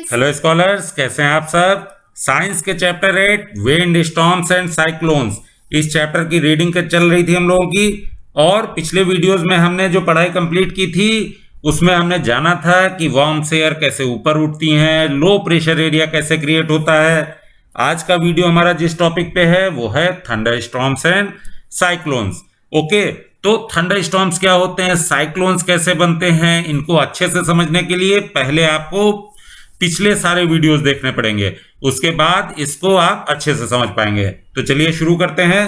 Hello scholars, कैसे हैं आप सब। साइंस के chapter 8 wind storms and cyclones, इस चैप्टर की रीडिंग चल रही थी हम लोगों की। और पिछले वीडियोस में हमने जो पढ़ाई कंप्लीट की थी उसमें हमने जाना था कि वार्म एयर कैसे ऊपर उठती हैं, लो प्रेशर एरिया कैसे क्रिएट होता है। आज का वीडियो हमारा जिस टॉपिक पे है वो है thunder storms and cyclones. Okay, तो थंडर स्टॉर्म्स क्या होते हैं, साइक्लोन्स कैसे बनते हैं, इनको अच्छे से समझने के लिए पहले आपको पिछले सारे वीडियोस देखने पड़ेंगे, उसके बाद इसको आप अच्छे से समझ पाएंगे। तो चलिए शुरू करते हैं।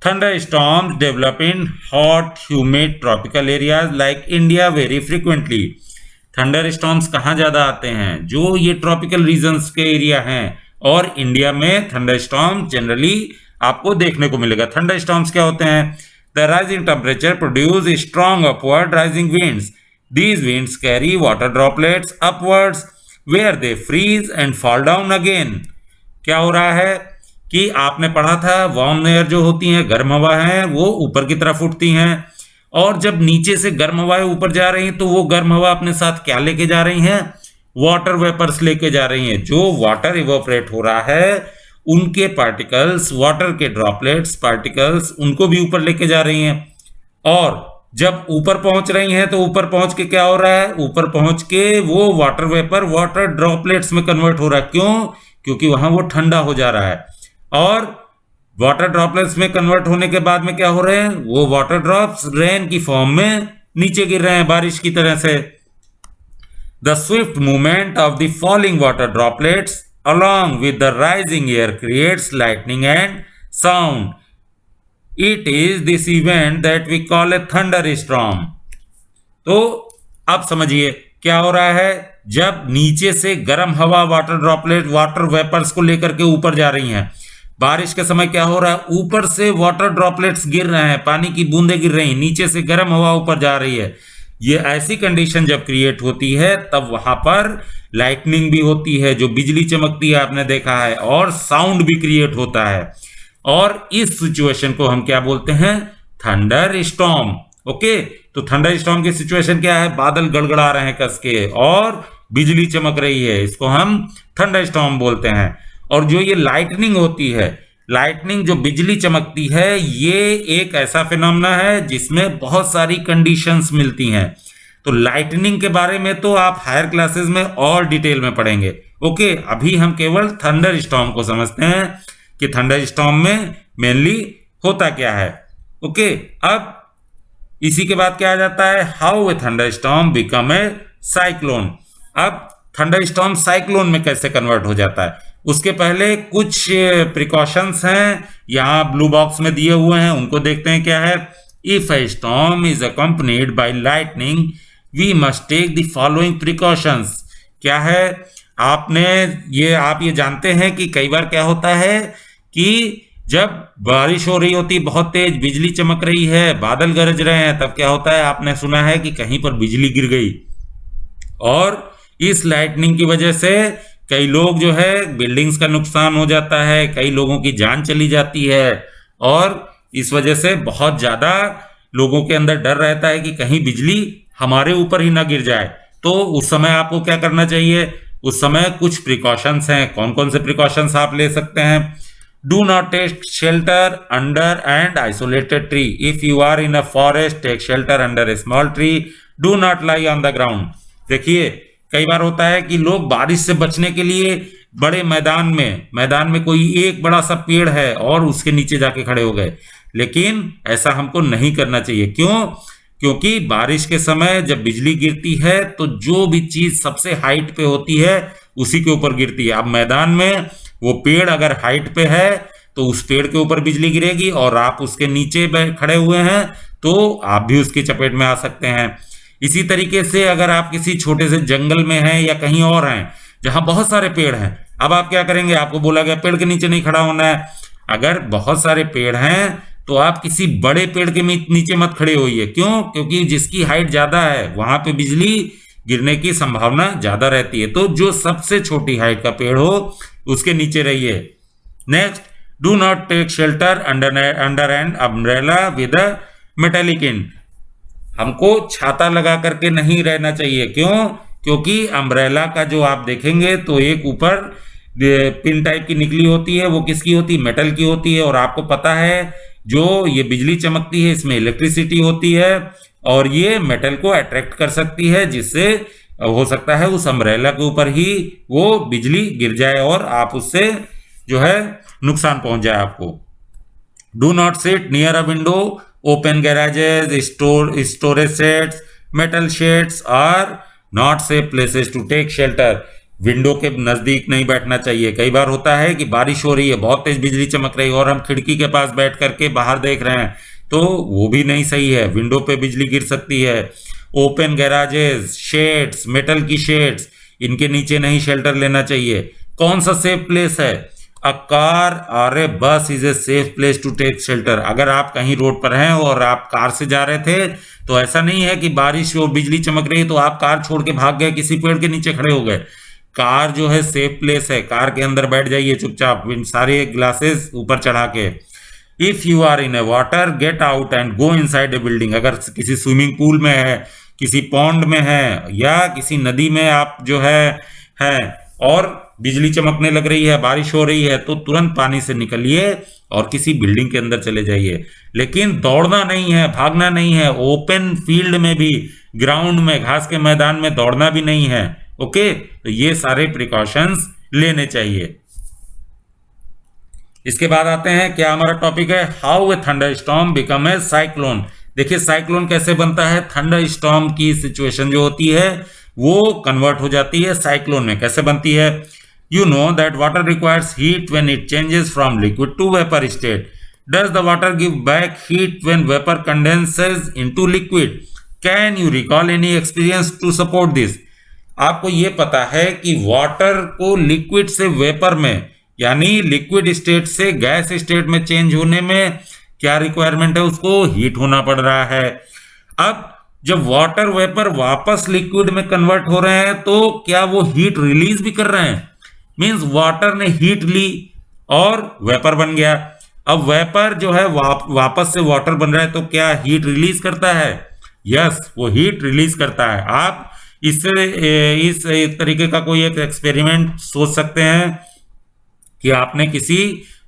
Thunder storms develop in hot humid tropical areas like India very frequently. Thunder storms कहाँ ज्यादा आते हैं, जो ये ट्रॉपिकल रीजन्स के एरिया हैं, और इंडिया में थंडर स्टॉर्म जनरली आपको देखने को मिलेगा। थंडर स्टॉर्म्स क्या होते हैं, the rising temperature produce strong upward rising winds. These winds carry water droplets upwards where they freeze and fall down again। क्या हो रहा है कि आपने पढ़ा था वार्म एयर जो होती हैं, गर्म हवा है, वो ऊपर की तरफ उठती हैं, और जब नीचे से गर्म हवाएं ऊपर जा रही हैं तो वो गर्म हवा अपने साथ क्या लेके जा रही हैं, वाटर वेपर्स लेके जा रही हैं। जो वाटर इवोपरेट हो रहा है उनके पार्टिकल्स, वाटर के ड्रॉपलेट्स पार्टिकल्स, उनको भी ऊपर लेके जा रही हैं। और जब ऊपर पहुंच रही हैं तो ऊपर पहुंच के क्या हो रहा है, ऊपर पहुंच के वो वाटर वेपर वाटर ड्रॉपलेट्स में कन्वर्ट हो रहा है। क्यों? क्योंकि वहां वो ठंडा हो जा रहा है, और वाटर ड्रॉपलेट्स में कन्वर्ट होने के बाद में क्या हो रहे हैं, वो वाटर ड्रॉप्स रेन की फॉर्म में नीचे गिर रहे हैं बारिश की तरह से। The Swift movement of the falling water droplets along with the rising air creates lightning and sound. It is this event that we call a thunderstorm। तो अब समझिए क्या हो रहा है, जब नीचे से गर्म हवा वाटर ड्रॉपलेट वाटर वेपर्स को लेकर के ऊपर जा रही हैं, बारिश के समय क्या हो रहा है, ऊपर से वाटर ड्रॉपलेट्स गिर रहे हैं, पानी की बूंदें गिर रही हैं, नीचे से गर्म हवा ऊपर जा रही है। ये ऐसी कंडीशन जब क्रिएट होती है तब वहां पर लाइटनिंग भी होती है, जो बिजली चमकती है आपने देखा है, और साउंड भी क्रिएट होता है। और इस सिचुएशन को हम क्या बोलते हैं, थंडर स्टॉर्म। ओके, तो थंडर स्टॉर्म की सिचुएशन क्या है, बादल गड़गड़ा रहे हैं कस के और बिजली चमक रही है, इसको हम थंडर स्टॉर्म बोलते हैं। और जो ये लाइटनिंग होती है, लाइटनिंग जो बिजली चमकती है, ये एक ऐसा फिनोमेना है जिसमें बहुत सारी कंडीशंस मिलती हैं। तो लाइटनिंग के बारे में तो आप हायर क्लासेस में और डिटेल में पढ़ेंगे। ओके, अभी हम केवल थंडर स्टॉर्म को समझते हैं कि थंडर स्टॉर्म में मेनली होता क्या है। ओके, अब इसी के बाद क्या आ जाता है, how a thunder storm become a cyclone. अब थंडर स्टॉर्म साइक्लोन में कैसे कन्वर्ट हो जाता है, उसके पहले कुछ प्रिकॉशंस हैं, यहाँ ब्लू बॉक्स में दिए हुए हैं, उनको देखते हैं क्या है। If a storm is accompanied by lightning we must take the following precautions. क्या है, आप ये जानते हैं कि कई बार क्या होता है कि जब बारिश हो रही होती, बहुत तेज बिजली चमक रही है, बादल गरज रहे हैं, तब क्या होता है, आपने सुना है कि कहीं पर बिजली गिर गई, और इस लाइटनिंग की वजह से कई लोग जो है बिल्डिंग्स का नुकसान हो जाता है, कई लोगों की जान चली जाती है, और इस वजह से बहुत ज्यादा लोगों के अंदर डर रहता है कि कहीं बिजली हमारे ऊपर ही ना गिर जाए। तो उस समय आपको क्या करना चाहिए, उस समय कुछ प्रिकॉशंस हैं। कौन कौन से प्रिकॉशंस आप ले सकते हैं, do not take shelter under an isolated tree. If you are in a forest take shelter under a small tree, do not lie on the ground. देखिए, कई बार होता है कि लोग बारिश से बचने के लिए बड़े मैदान में कोई एक बड़ा सा पेड़ है और उसके नीचे जाके खड़े हो गए, लेकिन ऐसा हमको नहीं करना चाहिए। क्यों? क्योंकि बारिश के समय जब बिजली गिरती है तो जो भी चीज सबसे हाइट पे होती है उसी के ऊपर गिरती है। अब मैदान में वो पेड़ अगर हाइट पे है तो उस पेड़ के ऊपर बिजली गिरेगी, और आप उसके नीचे खड़े हुए हैं तो आप भी उसकी चपेट में आ सकते हैं। इसी तरीके से अगर आप किसी छोटे से जंगल में हैं या कहीं और हैं जहां बहुत सारे पेड़ हैं, अब आप क्या करेंगे, आपको बोला गया पेड़ के नीचे नहीं खड़ा होना है। अगर बहुत सारे पेड़ हैं तो आप किसी बड़े पेड़ के नीचे मत खड़े होइए। क्यों? क्योंकि जिसकी हाइट ज्यादा है वहां पे बिजली गिरने की संभावना ज्यादा रहती है। तो जो सबसे छोटी हाइट का पेड़ हो उसके नीचे रहिए। Next, do not take shelter under an umbrella with a metallic end. हमको छाता लगा करके नहीं रहना चाहिए। क्यों? क्योंकि अम्ब्रेला का जो आप देखेंगे तो एक ऊपर पिन टाइप की निकली होती है, वो किसकी होती है? मेटल की होती है। और आपको पता है जो ये बिजली चमकती है इसमें इलेक्ट्रिसिटी होती है और ये मेटल को अट्रैक्ट कर सकती है, जिससे हो सकता है उस अम्ब्रेला के ऊपर ही वो बिजली गिर जाए और आप उससे जो है नुकसान पहुंच जाए आपको। Do not sit near a window, open garages, storage sheds, metal sheds are not safe places to take shelter. Window के नजदीक नहीं बैठना चाहिए। कई बार होता है कि बारिश हो रही है, बहुत तेज बिजली चमक रही है और हम खिड़की के पास बैठ करके बाहर देख रहे हैं, तो वो भी नहीं सही है, विंडो पे बिजली गिर सकती है। ओपन गैराजेस, शेड्स, मेटल की शेड्स, इनके नीचे नहीं शेल्टर लेना चाहिए। कौन सा सेफ प्लेस है? अ कार और a bus is a safe place to take shelter. अगर आप कहीं रोड पर हैं और आप कार से जा रहे थे तो ऐसा नहीं है कि बारिश और बिजली चमक रही है तो आप कार छोड़ के भाग गए, किसी पेड़ के नीचे खड़े हो गए। कार जो है सेफ प्लेस है, कार के अंदर बैठ जाइए चुपचाप, सारे ग्लासेस ऊपर चढ़ा के। If you are in a water, get out and go inside a building. अगर किसी स्विमिंग पूल में है, किसी पॉन्ड में है या किसी नदी में आप जो है और बिजली चमकने लग रही है, बारिश हो रही है, तो तुरंत पानी से निकलिए और किसी बिल्डिंग के अंदर चले जाइए। लेकिन दौड़ना नहीं है, भागना नहीं है। ओपन फील्ड में भी, ग्राउंड में, घास के मैदान में दौड़ना भी नहीं है। ओके, तो ये सारे प्रिकॉशंस लेने चाहिए। इसके बाद आते हैं, क्या हमारा टॉपिक है, how a thunder storm become a cyclone. देखिए साइक्लोन कैसे बनता है, थंडर स्टॉर्म की सिचुएशन जो होती है वो कन्वर्ट हो जाती है साइक्लोन में। कैसे बनती है? You know that water requires heat when it changes from liquid to vapor state. Does the water give back heat when vapor condenses into liquid? Can you recall any experience to support this? आपको ये पता है कि water को liquid से vapour में, यानी liquid state से गैस स्टेट में चेंज होने में क्या रिक्वायरमेंट है? उसको हीट होना पड़ रहा है। अब जब वाटर वेपर वापस लिक्विड में कन्वर्ट हो रहे हैं तो क्या वो हीट रिलीज भी कर रहे हैं? मींस वाटर ने हीट ली और वेपर बन गया। अब वेपर जो है वापस से वाटर बन रहा है तो क्या हीट रिलीज करता है? यस, वो हीट रिलीज करता है। आप इससे इस तरीके का कोई एक एक्सपेरिमेंट सोच सकते हैं कि आपने किसी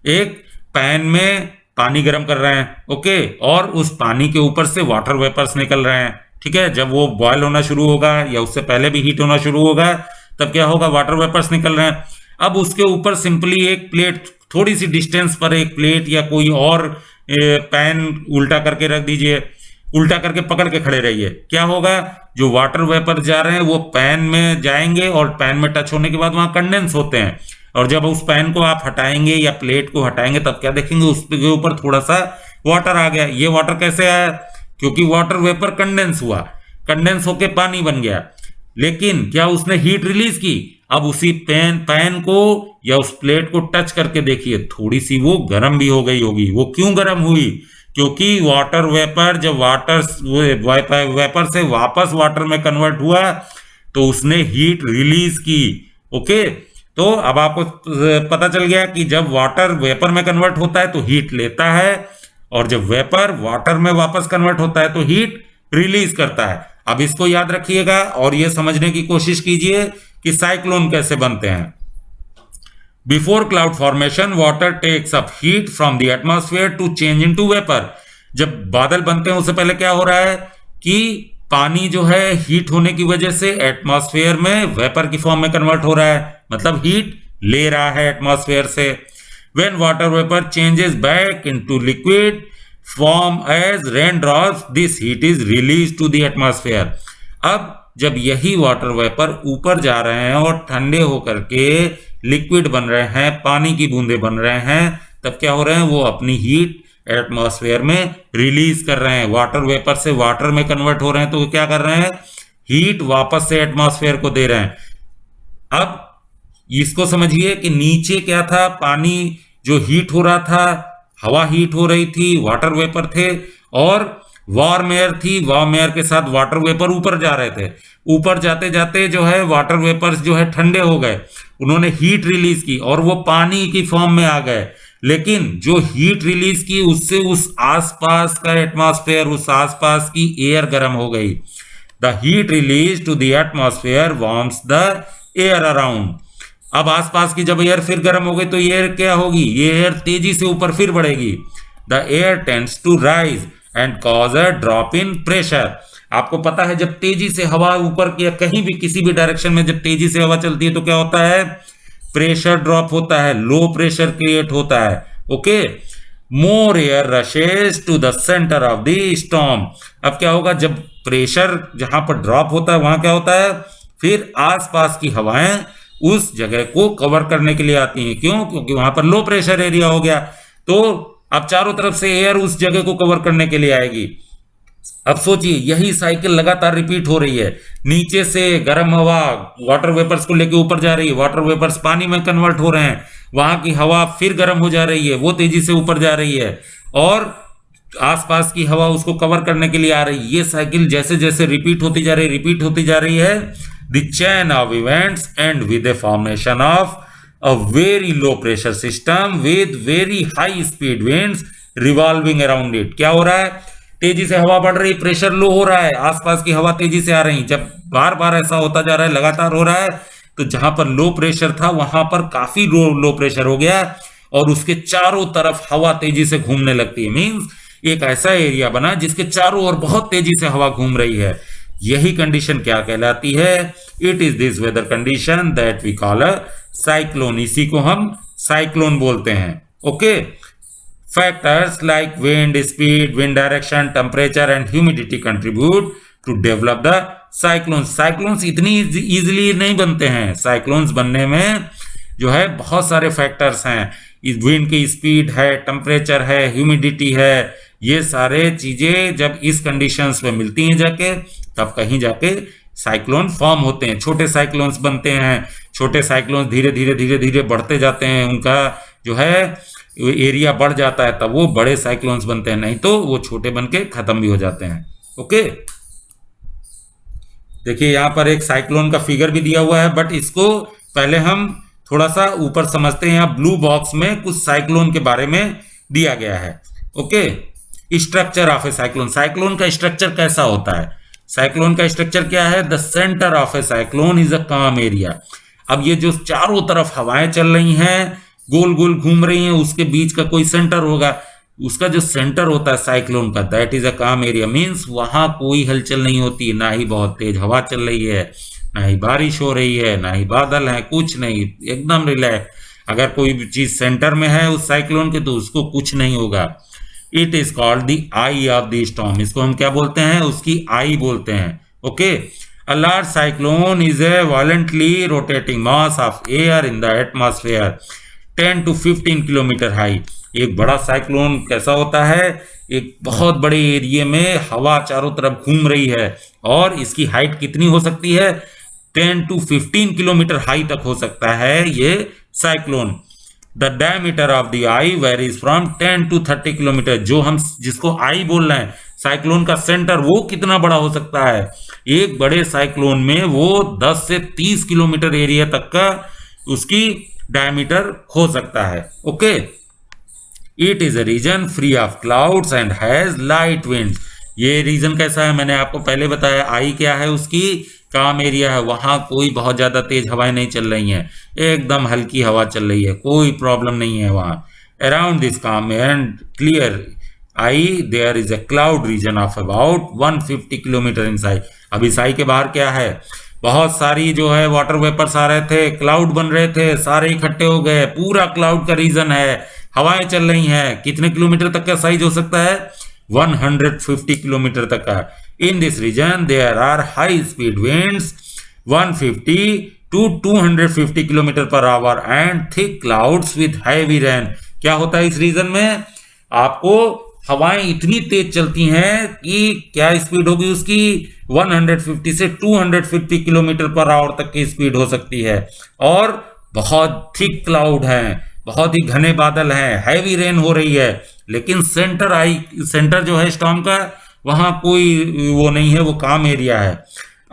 एक पैन में पानी गर्म कर रहे हैं, ओके, और उस पानी के ऊपर से वाटर वेपर्स निकल रहे हैं, ठीक है। जब वो बॉयल होना शुरू होगा या उससे पहले भी हीट होना शुरू होगा तब क्या होगा? वाटर वेपर्स निकल रहे हैं। अब उसके ऊपर सिंपली एक प्लेट, थोड़ी सी डिस्टेंस पर एक प्लेट या कोई और पैन उल्टा करके रख दीजिए, उल्टा करके पकड़ के खड़े रहिए। क्या होगा? जो वाटर वेपर जा रहे हैं वो पैन में जाएंगे और पैन में टच होने के बाद वहां कंडेंस होते हैं, और जब उस पैन को आप हटाएंगे या प्लेट को हटाएंगे तब क्या देखेंगे? उसके ऊपर थोड़ा सा वाटर आ गया। ये वाटर कैसे आया? क्योंकि वाटर वेपर कंडेंस हुआ, कंडेंस होके पानी बन गया। लेकिन क्या उसने हीट रिलीज की? अब उसी पैन को या उस प्लेट को टच करके देखिए, थोड़ी सी वो गर्म भी हो गई होगी। वो क्यों गर्म हुई? क्योंकि वाटर वेपर जब वेपर से वापस वाटर में कन्वर्ट हुआ तो उसने हीट रिलीज की। ओके, तो अब आपको पता चल गया कि जब वाटर वेपर में कन्वर्ट होता है तो हीट लेता है, और जब वेपर वाटर में वापस कन्वर्ट होता है तो हीट रिलीज करता है। अब इसको याद रखिएगा और ये समझने की कोशिश कीजिए कि साइक्लोन कैसे बनते हैं। Before cloud formation water takes up heat from the atmosphere to change into vapour. जब बादल बनते हैं उससे पहले क्या हो रहा है कि पानी जो है हीट होने की वजह से एटमॉस्फेयर में वेपर की फॉर्म में कन्वर्ट हो रहा है, मतलब हीट ले रहा है एटमॉस्फेयर से। When water vapour changes back into liquid form as rain drops, this heat is release to the atmosphere. अब जब यही वाटर वेपर ऊपर जा रहे हैं और ठंडे होकर के लिक्विड बन रहे हैं, पानी की बूंदे बन रहे हैं, तब क्या हो रहे हैं? वो अपनी हीट एटमॉस्फेयर में रिलीज कर रहे हैं। वाटर वेपर से वाटर में कन्वर्ट हो रहे हैं तो क्या कर रहे हैं? हीट वापस से एटमॉस्फेयर को दे रहे हैं। अब इसको समझिए कि नीचे क्या था? पानी जो हीट हो रहा था, हवा हीट हो रही थी, वाटर वेपर थे, और वार्म एयर थी, वार्म एयर के साथ वाटर वेपर ऊपर जा रहे थे। ऊपर जाते जाते जो है वाटर वेपर्स जो है ठंडे हो गए, उन्होंने हीट रिलीज की और वो पानी की फॉर्म में आ गए। लेकिन जो हीट रिलीज की उससे उस आसपास का एटमॉस्फेयर, उस आसपास की एयर गर्म हो गई। The heat release to the atmosphere warms the air around. अब आसपास की जब एयर फिर गर्म हो गई तो एयर क्या होगी, ये एयर तेजी से ऊपर फिर बढ़ेगी। The air tends to rise and cause a drop in pressure. आपको पता है जब तेजी से हवा ऊपर की कहीं भी किसी भी डायरेक्शन में जब तेजी से हवा चलती है तो क्या होता है, प्रेशर ड्रॉप होता है, लो प्रेशर क्रिएट होता है। Okay, more air rushes to the centre of the storm. अब क्या होगा, जब प्रेशर जहां पर ड्रॉप होता है वहां क्या होता है, फिर आसपास की हवाएं उस जगह को कवर करने के लिए आती हैं। क्यों, क्योंकि वहां पर लो प्रेशर एरिया हो गया, तो अब चारों तरफ से एयर उस जगह को कवर करने के लिए आएगी। अब सोचिए यही साइकिल लगातार रिपीट हो रही है, नीचे से गर्म हवा वाटर वेपर्स को लेके ऊपर जा रही है, वाटर वेपर्स पानी में कन्वर्ट हो रहे हैं, वहां की हवा फिर गर्म हो जा रही है, वो तेजी से ऊपर जा रही है, और आसपास की हवा उसको कवर करने के लिए आ रही है। ये साइकिल जैसे जैसे रिपीट होती जा रही है, the chain of events and with the formation of a very low pressure system with very high speed winds revolving around it. क्या हो रहा है, तेजी से हवा बढ़ रही, प्रेशर लो हो रहा है, आसपास की हवा तेजी से आ रही। जब बार बार ऐसा होता जा रहा है, लगातार हो रहा है, तो जहां पर लो प्रेशर था वहां पर काफी लो प्रेशर हो गया और उसके चारों तरफ हवा तेजी से घूमने लगती है। मींस एक ऐसा एरिया बना जिसके चारों ओर बहुत तेजी से हवा घूम रही है। यही कंडीशन क्या कहलाती है, it is this weather condition that we call a cyclone. इसी को हम साइक्लोन बोलते हैं। Okay, factors like wind speed, wind direction, temperature and humidity contribute to develop the cyclones. cyclones इतनी easily नहीं बनते हैं, cyclones बनने में जो है बहुत सारे फैक्टर्स हैं। इस विंड की स्पीड है, टेम्परेचर है, ह्यूमिडिटी है, ये सारे चीजें जब इस कंडीशंस में मिलती हैं जाके, तब कहीं जाके साइक्लोन फॉर्म होते हैं, छोटे साइक्लोन्स बनते हैं। छोटे साइक्लोन्स धीरे धीरे धीरे धीरे बढ़ते जाते हैं, उनका जो है एरिया बढ़ जाता है, तब वो बड़े साइक्लोन्स बनते हैं, नहीं तो वो छोटे बन के खत्म भी हो जाते हैं। ओके, देखिए यहां पर एक साइक्लोन का फिगर भी दिया हुआ है, बट इसको पहले हम थोड़ा सा ऊपर समझते हैं। यहाँ ब्लू बॉक्स में कुछ साइक्लोन के बारे में दिया गया है। Okay, structure of A cyclone. Cyclone का स्ट्रक्चर कैसा होता है, साइक्लोन का स्ट्रक्चर क्या है, the centre of A cyclone is a काम एरिया। अब ये जो चारों तरफ हवाएं चल रही हैं, गोल गोल घूम रही हैं, उसके बीच का कोई सेंटर होगा, उसका जो सेंटर होता है साइक्लोन का, दैट इज अ काम एरिया। मींस वहां कोई हलचल नहीं होती, ना ही बहुत तेज हवा चल रही है, ना ही बारिश हो रही है, ना ही बादल है, कुछ नहीं, एकदम रिलैक्स। अगर कोई भी चीज सेंटर में है उस साइक्लोन के तो उसको कुछ नहीं होगा। It is called the I of the storm. इसको हम क्या बोलते हैं, उसकी आई बोलते हैं। Okay, a large cyclone is a violently rotating mass of air in the atmosphere 10 to 15 kilometre high. एक बड़ा साइक्लोन कैसा होता है, एक बहुत बड़े एरिया में हवा चारों तरफ घूम रही है, और इसकी हाइट कितनी हो सकती है, 10 to 15 किलोमीटर हाई तक हो सकता है ये cyclone. The diameter of the I varies from 10 to 30 kilometre. जो हम जिसको आई बोल रहे हैं, साइक्लोन का सेंटर, वो कितना बड़ा हो सकता है, एक बड़े साइक्लोन में वो 10 से 30 किलोमीटर एरिया तक का उसकी डायमीटर हो सकता है। Okay, it is a region free of clouds and has light winds. ये रीजन कैसा है, मैंने आपको पहले बताया। आई क्या है, उसकी काम एरिया है, वहां कोई बहुत ज्यादा तेज हवाएं नहीं चल रही हैं, एकदम हल्की हवा चल रही है, कोई प्रॉब्लम नहीं है वहां। Around this calm and clear eye there is a cloud region of about 150 kilometre in size. अब इस आई के बाहर क्या है, बहुत सारी जो है वाटर वेपर्स आ रहे थे, क्लाउड बन रहे थे, सारे इकट्ठे हो गए, पूरा क्लाउड का रीजन है, हवाएं चल रही हैं। कितने किलोमीटर तक का साइज हो सकता है, 150 किलोमीटर तक का। In this region there are high speed winds 150 to 250 kilometre per hour and thick clouds with heavy rain. क्या होता है इस रीजन में, आपको हवाएं इतनी तेज चलती हैं कि क्या स्पीड होगी उसकी, 150 से 250 किलोमीटर पर आवर तक की स्पीड हो सकती है, और बहुत थिक क्लाउड हैं, बहुत ही घने बादल हैं, हैवी रेन हो रही है, लेकिन सेंटर जो है स्टॉर्म का, वहां कोई वो नहीं है, वो काम एरिया है।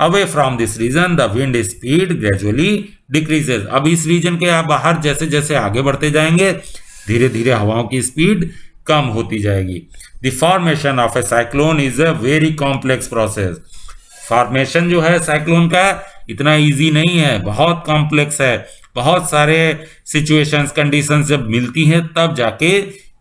Away from this region the wind speed gradually decreases. अब इस रीजन के आप बाहर जैसे जैसे आगे बढ़ते जाएंगे, धीरे धीरे हवाओं की स्पीड कम होती जाएगी। The formation of A cyclone is a very complex process. Formation जो है साइक्लोन का इतना इजी नहीं है, बहुत कॉम्प्लेक्स है। बहुत सारे सिचुएशंस कंडीशंस जब मिलती हैं तब जाके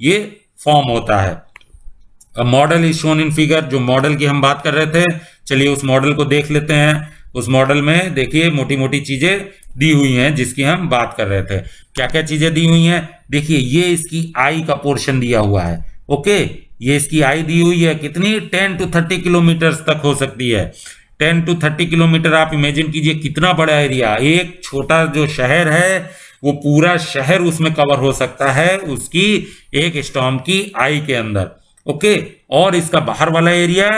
ये फॉर्म होता है। Model is shown in figure, जो मॉडल की हम बात कर रहे थे, चलिए उस मॉडल को देख लेते हैं। उस मॉडल में देखिए मोटी मोटी चीजें दी हुई हैं जिसकी हम बात कर रहे थे। क्या क्या चीजें दी हुई हैं, देखिए ये इसकी आई का पोर्शन दिया हुआ है। ओके, ये इसकी आई दी हुई है, कितनी 10 to 30 किलोमीटर तक हो सकती है। 10 to 30 किलोमीटर आप इमेजिन कीजिए कितना बड़ा एरिया। एक छोटा जो शहर है वो पूरा शहर उसमें कवर हो सकता है उसकी एक स्टॉर्म की आई के अंदर। ओके, और इसका बाहर वाला एरिया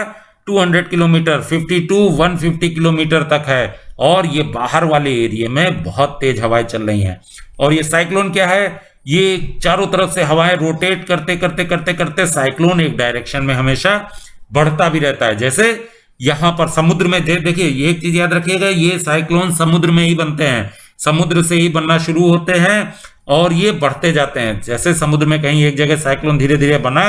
200 किलोमीटर 50 to 150 किलोमीटर तक है, और ये बाहर वाले एरिया में बहुत तेज हवाएं चल रही हैं। और ये साइक्लोन क्या है, ये चारों तरफ से हवाएं रोटेट करते करते करते करते साइक्लोन एक डायरेक्शन में हमेशा बढ़ता भी रहता है। जैसे यहां पर समुद्र में देखिए, ये एक चीज याद रखिएगा, ये साइक्लोन समुद्र में ही बनते हैं, समुद्र से ही बनना शुरू होते हैं और ये बढ़ते जाते हैं। जैसे समुद्र में कहीं एक जगह साइक्लोन धीरे धीरे बना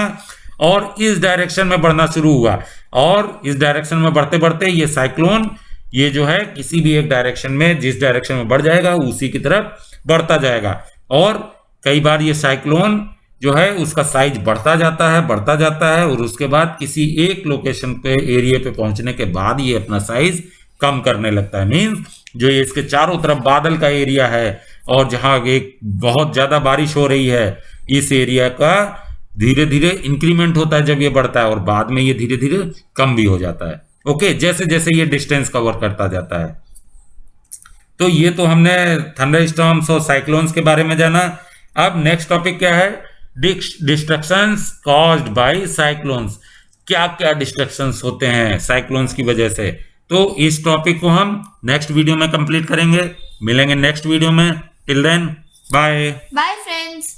और इस डायरेक्शन में बढ़ना शुरू हुआ, और इस डायरेक्शन में बढ़ते बढ़ते ये साइक्लोन ये जो है किसी भी एक डायरेक्शन में, जिस डायरेक्शन में बढ़ जाएगा उसी की तरफ बढ़ता जाएगा। और कई बार ये साइक्लोन जो है उसका साइज बढ़ता जाता है और उसके बाद किसी एक लोकेशन पे एरिया पे पहुंचने के बाद ये अपना साइज कम करने लगता है। मीन्स जो ये इसके चारों तरफ बादल का एरिया है और जहां एक बहुत ज्यादा बारिश हो रही है, इस एरिया का धीरे धीरे इंक्रीमेंट होता है जब ये बढ़ता है, और बाद में ये धीरे धीरे कम भी हो जाता है। ओके, जैसे जैसे ये डिस्टेंस कवर करता जाता है। तो ये तो हमने थंडरस्टॉर्म्स और साइक्लोन्स के बारे में जाना। अब नेक्स्ट टॉपिक क्या है, डिस्ट्रक्शंस कॉज्ड बाय साइक्लोन्स। क्या क्या डिस्ट्रक्शंस होते हैं साइक्लोन्स की वजह से, तो इस टॉपिक को हम नेक्स्ट वीडियो में कंप्लीट करेंगे। मिलेंगे नेक्स्ट वीडियो में, till then bye bye friends.